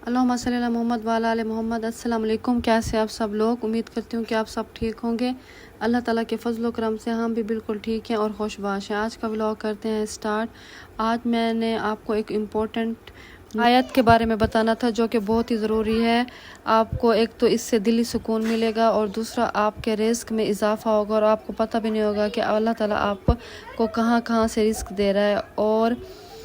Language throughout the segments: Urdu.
اللہم صلی علی محمد وعلی آل محمد۔ السلام علیکم، کیسے آپ سب لوگ؟ امید کرتی ہوں کہ آپ سب ٹھیک ہوں گے۔ اللہ تعالیٰ کے فضل و کرم سے ہم بھی بالکل ٹھیک ہیں اور خوش باش ہیں۔ آج کا ولاگ کرتے ہیں سٹارٹ۔ آج میں نے آپ کو ایک امپورٹنٹ آیت کے بارے میں بتانا تھا جو کہ بہت ہی ضروری ہے۔ آپ کو ایک تو اس سے دلی سکون ملے گا اور دوسرا آپ کے رزق میں اضافہ ہوگا اور آپ کو پتہ بھی نہیں ہوگا کہ اللہ تعالیٰ آپ کو کہاں کہاں سے رزق دے رہا ہے۔ اور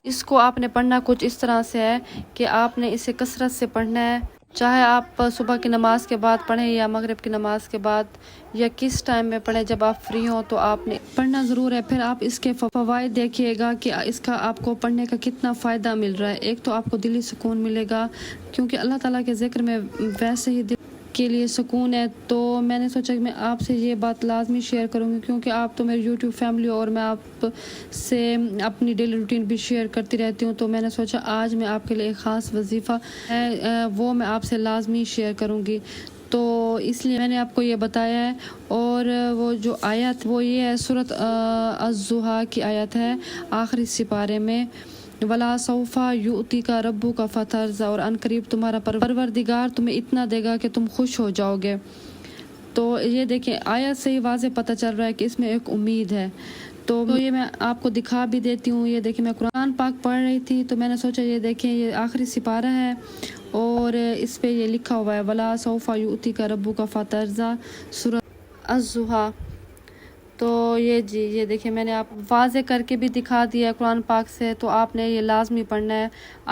اس کو آپ نے پڑھنا کچھ اس طرح سے ہے کہ آپ نے اسے کثرت سے پڑھنا ہے، چاہے آپ صبح کی نماز کے بعد پڑھیں یا مغرب کی نماز کے بعد یا کس ٹائم میں پڑھیں، جب آپ فری ہوں تو آپ نے پڑھنا ضرور ہے۔ پھر آپ اس کے فوائد دیکھیے گا کہ اس کا آپ کو پڑھنے کا کتنا فائدہ مل رہا ہے۔ ایک تو آپ کو دلی سکون ملے گا کیونکہ اللہ تعالیٰ کے ذکر میں ویسے ہی دل کے لیے سکون ہے۔ تو میں نے سوچا کہ میں آپ سے یہ بات لازمی شیئر کروں گی کیونکہ آپ تو میری یوٹیوب فیملی اور میں آپ سے اپنی ڈیلی روٹین بھی شیئر کرتی رہتی ہوں، تو میں نے سوچا آج میں آپ کے لیے ایک خاص وظیفہ ہے وہ میں آپ سے لازمی شیئر کروں گی، تو اس لیے میں نے آپ کو یہ بتایا ہے۔ اور وہ جو آیت وہ یہ ہے، سورۃ الضحیٰ کی آیت ہے آخری سپارے میں، وَلَا سَوْفَ يُؤْتِكَ رَبُّكَ فَتَرْضَىٰ، اور ان قریب تمہارا پروردگار تمہیں اتنا دے گا کہ تم خوش ہو جاؤ گے۔ تو یہ دیکھیں آیت سے ہی واضح پتہ چل رہا ہے کہ اس میں ایک امید ہے۔ تو یہ میں آپ کو دکھا بھی دیتی ہوں۔ یہ دیکھیں میں قرآن پاک پڑھ رہی تھی تو میں نے سوچا یہ دیکھیں یہ آخری سپارہ ہے اور اس پہ یہ لکھا ہوا ہے وَلَا سَوْفَ يُؤْتِكَ رَبُّكَ فَتَرْضَىٰ، سورۃ الضحیٰ۔ تو یہ دیکھیں میں نے آپ واضح کر کے بھی دکھا دیا ہے قرآن پاک سے، تو آپ نے یہ لازمی پڑھنا ہے۔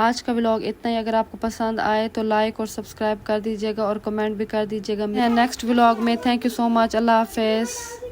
آج کا ولاگ اتنا ہی۔ اگر آپ کو پسند آئے تو لائک اور سبسکرائب کر دیجیے گا اور کمنٹ بھی کر دیجیے گا۔ نیکسٹ ولاگ میں تھینک یو سو مچ۔ اللہ حافظ۔